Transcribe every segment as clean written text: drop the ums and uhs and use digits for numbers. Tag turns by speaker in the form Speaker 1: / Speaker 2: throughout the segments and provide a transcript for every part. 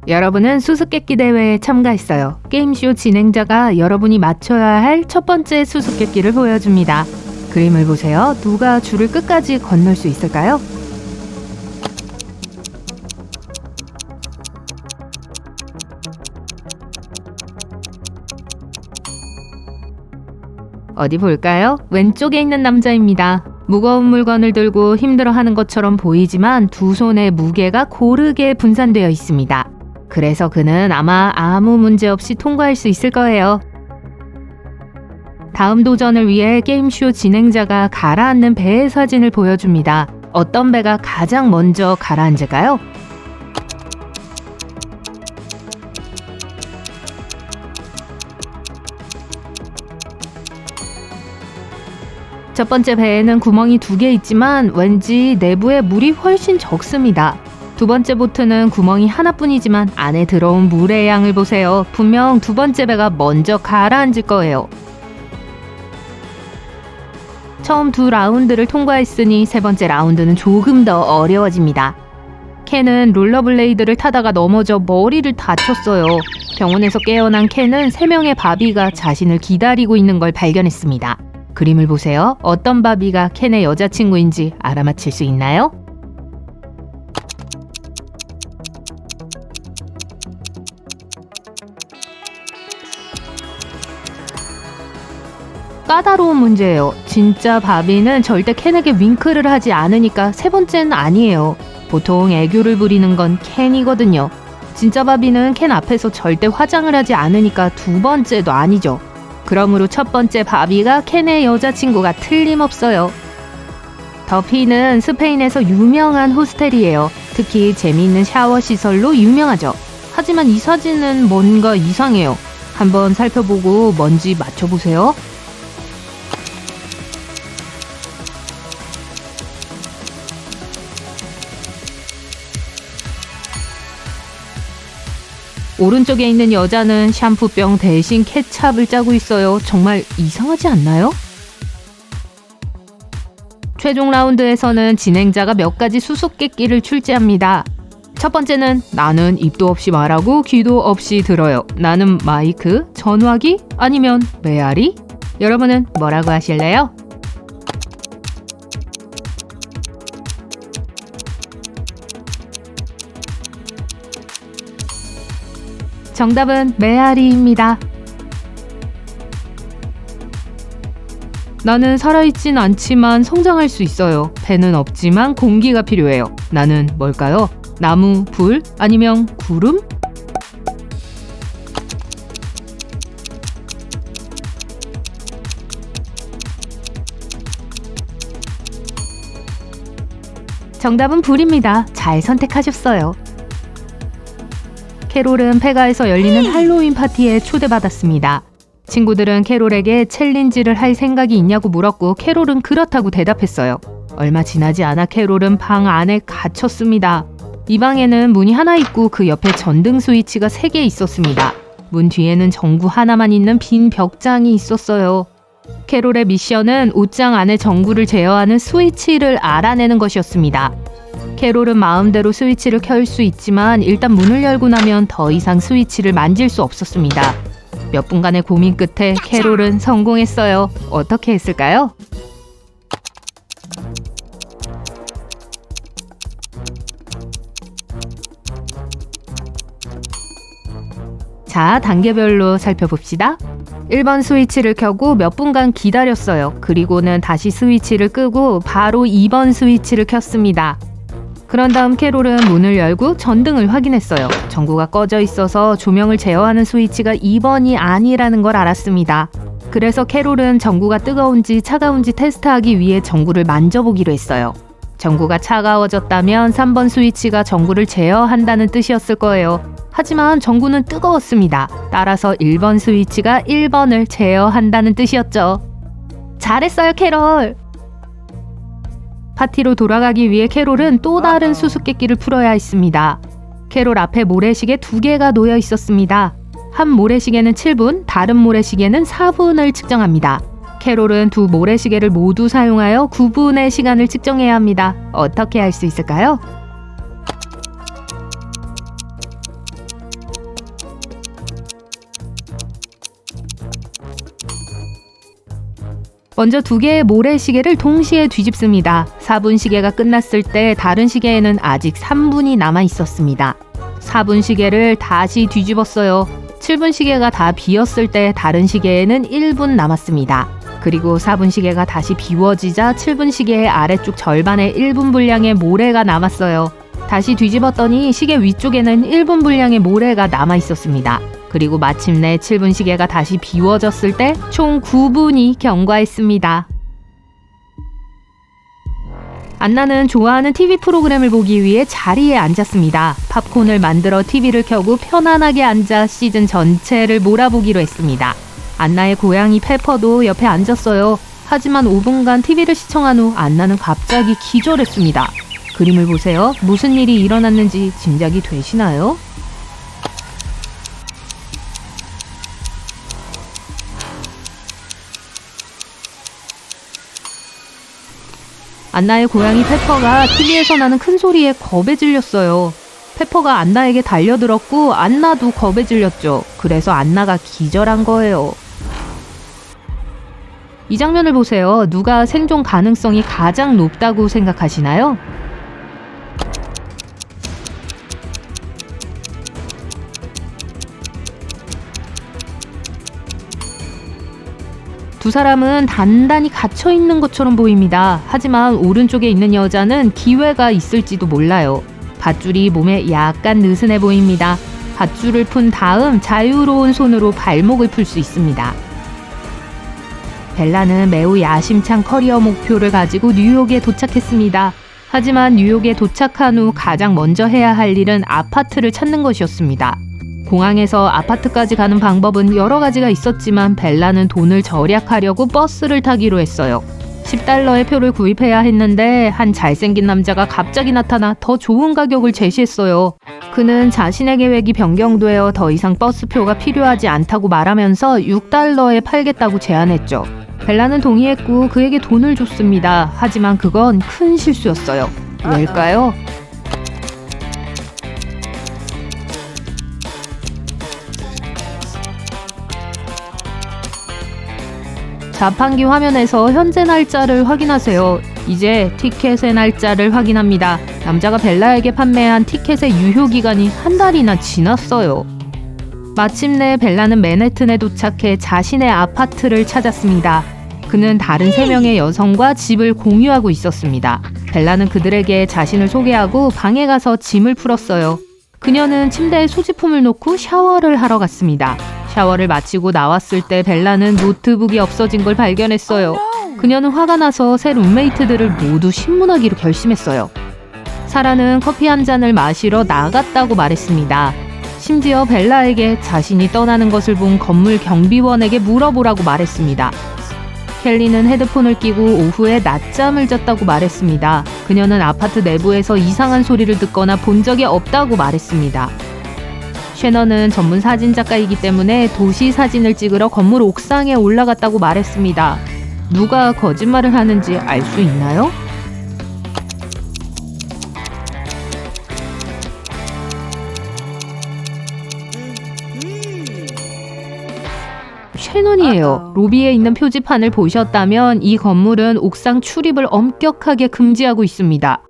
Speaker 1: 여러분은 수수께끼 대회에 참가했어요. 게임쇼 진행자가 여러분이 맞춰야 할 첫 번째 수수께끼를 보여줍니다. 그림을 보세요. 누가 줄을 끝까지 건널 수 있을까요? 어디 볼까요? 왼쪽에 있는 남자입니다. 무거운 물건을 들고 힘들어하는 것처럼 보이지만 두 손의 무게가 고르게 분산되어 있습니다. 그래서 그는 아마 아무 문제 없이 통과할 수 있을 거예요. 다음 도전을 위해 게임쇼 진행자가 가라앉는 배의 사진을 보여줍니다. 어떤 배가 가장 먼저 가라앉을까요? 첫 번째 배에는 구멍이 2개 있지만 왠지 내부에 물이 훨씬 적습니다. 두 번째 보트는 구멍이 하나뿐이지만 안에 들어온 물의 양을 보세요. 분명 두 번째 배가 먼저 가라앉을 거예요. 처음 2라운드를 통과했으니 세 번째 라운드는 조금 더 어려워집니다. 켄은 롤러블레이드를 타다가 넘어져 머리를 다쳤어요. 병원에서 깨어난 켄은 3명의 바비가 자신을 기다리고 있는 걸 발견했습니다. 그림을 보세요. 어떤 바비가 켄의 여자친구인지 알아맞힐 수 있나요? 까다로운 문제예요. 진짜 바비는 절대 켄에게 윙크를 하지 않으니까 세 번째는 아니에요. 보통 애교를 부리는 건 켄이거든요. 진짜 바비는 켄 앞에서 절대 화장을 하지 않으니까 두 번째도 아니죠. 그러므로 첫 번째 바비가 켄의 여자친구가 틀림없어요. 더피는 스페인에서 유명한 호스텔이에요. 특히 재미있는 샤워 시설로 유명하죠. 하지만 이 사진은 뭔가 이상해요. 한번 살펴보고 뭔지 맞춰보세요. 오른쪽에 있는 여자는 샴푸병 대신 케찹을 짜고 있어요. 정말 이상하지 않나요? 최종 라운드에서는 진행자가 몇 가지 수수께끼를 출제합니다. 첫 번째는 나는 입도 없이 말하고 귀도 없이 들어요. 나는 마이크, 전화기, 아니면 메아리? 여러분은 뭐라고 하실래요? 정답은 메아리입니다. 나는 살아있진 않지만 성장할 수 있어요. 배는 없지만 공기가 필요해요. 나는 뭘까요? 나무, 불, 아니면 구름? 정답은 불입니다. 잘 선택하셨어요. 캐롤은 페가에서 열리는 할로윈 파티에 초대받았습니다. 친구들은 캐롤에게 챌린지를 할 생각이 있냐고 물었고 캐롤은 그렇다고 대답했어요. 얼마 지나지 않아 캐롤은 방 안에 갇혔습니다. 이 방에는 문이 하나 있고 그 옆에 전등 스위치가 3개 있었습니다. 문 뒤에는 전구 하나만 있는 빈 벽장이 있었어요. 캐롤의 미션은 옷장 안에 전구를 제어하는 스위치를 알아내는 것이었습니다. 캐롤은 마음대로 스위치를 켤 수 있지만 일단 문을 열고 나면 더 이상 스위치를 만질 수 없었습니다. 몇 분간의 고민 끝에 캐롤은 성공했어요. 어떻게 했을까요? 자, 단계별로 살펴봅시다. 1번 스위치를 켜고 몇 분간 기다렸어요. 그리고는 다시 스위치를 끄고 바로 2번 스위치를 켰습니다. 그런 다음 캐롤은 문을 열고 전등을 확인했어요. 전구가 꺼져 있어서 조명을 제어하는 스위치가 2번이 아니라는 걸 알았습니다. 그래서 캐롤은 전구가 뜨거운지 차가운지 테스트하기 위해 전구를 만져보기로 했어요. 전구가 차가워졌다면 3번 스위치가 전구를 제어한다는 뜻이었을 거예요. 하지만 전구는 뜨거웠습니다. 따라서 1번 스위치가 1번을 제어한다는 뜻이었죠. 잘했어요, 캐롤! 파티로 돌아가기 위해 캐롤은 또 다른 수수께끼를 풀어야 했습니다. 캐롤 앞에 모래시계 2개가 놓여 있었습니다. 한 모래시계는 7분, 다른 모래시계는 4분을 측정합니다. 캐롤은 두 모래시계를 모두 사용하여 9분의 시간을 측정해야 합니다. 어떻게 할 수 있을까요? 먼저 두 개의 모래시계를 동시에 뒤집습니다. 4분 시계가 끝났을 때 다른 시계에는 아직 3분이 남아 있었습니다. 4분 시계를 다시 뒤집었어요. 7분 시계가 다 비었을 때 다른 시계에는 1분 남았습니다. 그리고 4분 시계가 다시 비워지자 7분 시계의 아래쪽 절반의 1분 분량의 모래가 남았어요. 다시 뒤집었더니 시계 위쪽에는 1분 분량의 모래가 남아 있었습니다. 그리고 마침내 7분 시계가 다시 비워졌을 때 총 9분이 경과했습니다. 안나는 좋아하는 TV 프로그램을 보기 위해 자리에 앉았습니다. 팝콘을 만들어 TV를 켜고 편안하게 앉아 시즌 전체를 몰아보기로 했습니다. 안나의 고양이 페퍼도 옆에 앉았어요. 하지만 5분간 TV를 시청한 후 안나는 갑자기 기절했습니다. 그림을 보세요. 무슨 일이 일어났는지 짐작이 되시나요? 안나의 고양이 페퍼가 TV에서 나는 큰 소리에 겁에 질렸어요. 페퍼가 안나에게 달려들었고 안나도 겁에 질렸죠. 그래서 안나가 기절한 거예요. 이 장면을 보세요. 누가 생존 가능성이 가장 높다고 생각하시나요? 두 사람은 단단히 갇혀 있는 것처럼 보입니다. 하지만 오른쪽에 있는 여자는 기회가 있을지도 몰라요. 밧줄이 몸에 약간 느슨해 보입니다. 밧줄을 푼 다음 자유로운 손으로 발목을 풀 수 있습니다. 벨라는 매우 야심찬 커리어 목표를 가지고 뉴욕에 도착했습니다. 하지만 뉴욕에 도착한 후 가장 먼저 해야 할 일은 아파트를 찾는 것이었습니다. 공항에서 아파트까지 가는 방법은 여러 가지가 있었지만 벨라는 돈을 절약하려고 버스를 타기로 했어요. $10의 표를 구입해야 했는데 한 잘생긴 남자가 갑자기 나타나 더 좋은 가격을 제시했어요. 그는 자신의 계획이 변경되어 더 이상 버스표가 필요하지 않다고 말하면서 $6에 팔겠다고 제안했죠. 벨라는 동의했고 그에게 돈을 줬습니다. 하지만 그건 큰 실수였어요. 왜일까요? 자판기 화면에서 현재 날짜를 확인하세요. 이제 티켓의 날짜를 확인합니다. 남자가 벨라에게 판매한 티켓의 유효기간이 한 달이나 지났어요. 마침내 벨라는 맨해튼에 도착해 자신의 아파트를 찾았습니다. 그는 다른 3명의 여성과 집을 공유하고 있었습니다. 벨라는 그들에게 자신을 소개하고 방에 가서 짐을 풀었어요. 그녀는 침대에 소지품을 놓고 샤워를 하러 갔습니다. 샤워를 마치고 나왔을 때 벨라는 노트북이 없어진 걸 발견했어요. 그녀는 화가 나서 새 룸메이트들을 모두 신문하기로 결심했어요. 사라는 커피 한 잔을 마시러 나갔다고 말했습니다. 심지어 벨라에게 자신이 떠나는 것을 본 건물 경비원에게 물어보라고 말했습니다. 켈리는 헤드폰을 끼고 오후에 낮잠을 잤다고 말했습니다. 그녀는 아파트 내부에서 이상한 소리를 듣거나 본 적이 없다고 말했습니다. 셰넌은 전문 사진작가이기 때문에 도시 사진을 찍으러 건물 옥상에 올라갔다고 말했습니다. 누가 거짓말을 하는지 알 수 있나요? 셰넌이에요. 로비에 있는 표지판을 보셨다면 이 건물은 옥상 출입을 엄격하게 금지하고 있습니다.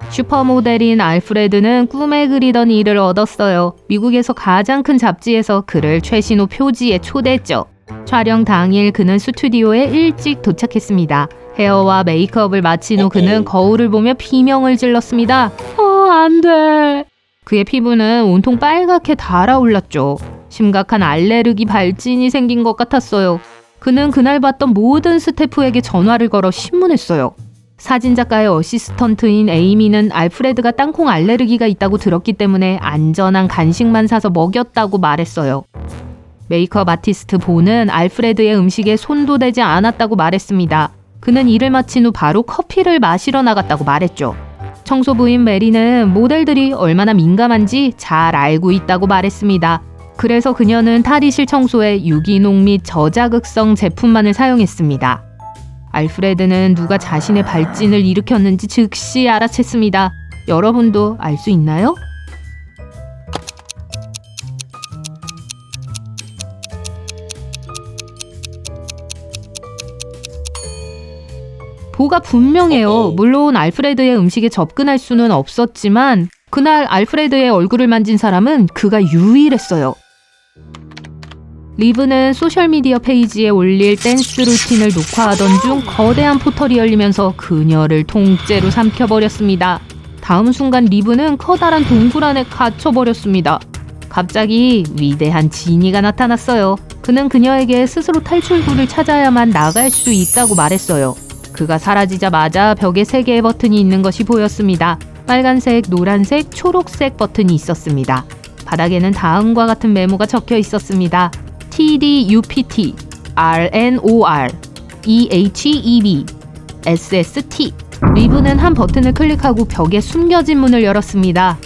Speaker 1: 슈퍼모델인 알프레드는 꿈에 그리던 일을 얻었어요. 미국에서 가장 큰 잡지에서 그를 최신호 표지에 초대했죠. 촬영 당일 그는 스튜디오에 일찍 도착했습니다. 헤어와 메이크업을 마친 후 그는 거울을 보며 비명을 질렀습니다. 안 돼. 그의 피부는 온통 빨갛게 달아올랐죠. 심각한 알레르기 발진이 생긴 것 같았어요. 그는 그날 봤던 모든 스태프에게 전화를 걸어 신문했어요. 사진작가의 어시스턴트인 에이미는 알프레드가 땅콩 알레르기가 있다고 들었기 때문에 안전한 간식만 사서 먹였다고 말했어요. 메이크업 아티스트 보는 알프레드의 음식에 손도 대지 않았다고 말했습니다. 그는 일을 마친 후 바로 커피를 마시러 나갔다고 말했죠. 청소부인 메리는 모델들이 얼마나 민감한지 잘 알고 있다고 말했습니다. 그래서 그녀는 탈의실 청소에 유기농 및 저자극성 제품만을 사용했습니다. 알프레드는 누가 자신의 발진을 일으켰는지 즉시 알아챘습니다. 여러분도 알 수 있나요? 오가 분명해요. 물론 알프레드의 음식에 접근할 수는 없었지만 그날 알프레드의 얼굴을 만진 사람은 그가 유일했어요. 리브는 소셜미디어 페이지에 올릴 댄스 루틴을 녹화하던 중 거대한 포털이 열리면서 그녀를 통째로 삼켜버렸습니다. 다음 순간 리브는 커다란 동굴 안에 갇혀버렸습니다. 갑자기 위대한 지니가 나타났어요. 그는 그녀에게 스스로 탈출구를 찾아야만 나갈 수 있다고 말했어요. 그가 사라지자마자 벽에 3개의 버튼이 있는 것이 보였습니다. 빨간색, 노란색, 초록색 버튼이 있었습니다. 바닥에는 다음과 같은 메모가 적혀 있었습니다. TDUPT, RNOR, EHEB, SST. 리브는 한 버튼을 클릭하고 벽에 숨겨진 문을 열었습니다.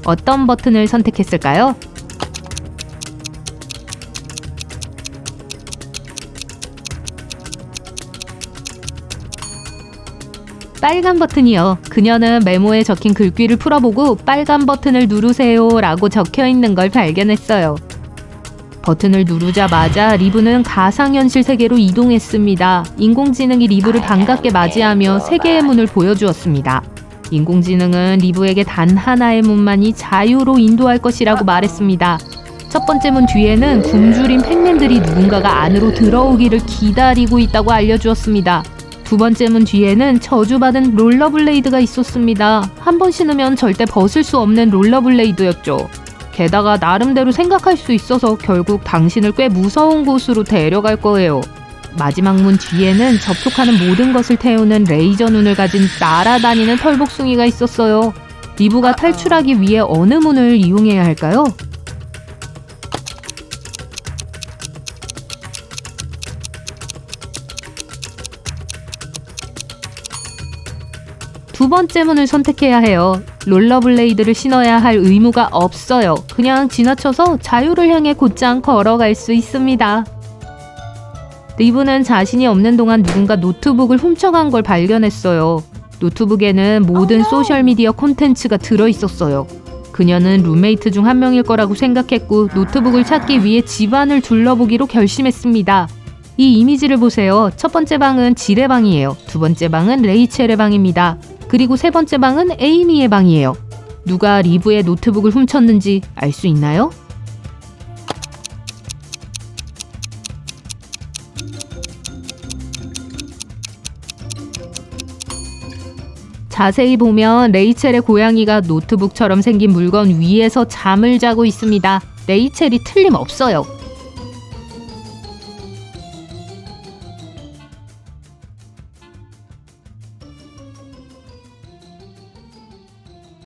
Speaker 1: 어떤 버튼을 선택했을까요? 빨간 버튼이요. 그녀는 메모에 적힌 글귀를 풀어보고 빨간 버튼을 누르세요 라고 적혀있는 걸 발견했어요. 버튼을 누르자마자 리브는 가상현실 세계로 이동했습니다. 인공지능이 리브를 반갑게 맞이하며 3개의 문을 보여주었습니다. 인공지능은 리브에게 단 하나의 문만이 자유로 인도할 것이라고 말했습니다. 첫 번째 문 뒤에는 굶주린 팩맨들이 누군가가 안으로 들어오기를 기다리고 있다고 알려주었습니다. 두 번째 문 뒤에는 저주받은 롤러블레이드가 있었습니다. 한 번 신으면 절대 벗을 수 없는 롤러블레이드였죠. 게다가 나름대로 생각할 수 있어서 결국 당신을 꽤 무서운 곳으로 데려갈 거예요. 마지막 문 뒤에는 접촉하는 모든 것을 태우는 레이저 눈을 가진 날아다니는 털복숭이가 있었어요. 리브가 탈출하기 위해 어느 문을 이용해야 할까요? 두 번째 문을 선택해야 해요. 롤러블레이드를 신어야 할 의무가 없어요. 그냥 지나쳐서 자유를 향해 곧장 걸어갈 수 있습니다. 리브는 자신이 없는 동안 누군가 노트북을 훔쳐간 걸 발견했어요. 노트북에는 모든 소셜미디어 콘텐츠가 들어있었어요. 그녀는 룸메이트 중 한 명일 거라고 생각했고 노트북을 찾기 위해 집안을 둘러보기로 결심했습니다. 이 이미지를 보세요. 첫 번째 방은 질의 방이에요. 두 번째 방은 레이첼의 방입니다. 그리고 세 번째 방은 에이미의 방이에요. 누가 리브의 노트북을 훔쳤는지 알 수 있나요? 자세히 보면 레이첼의 고양이가 노트북처럼 생긴 물건 위에서 잠을 자고 있습니다. 레이첼이 틀림없어요.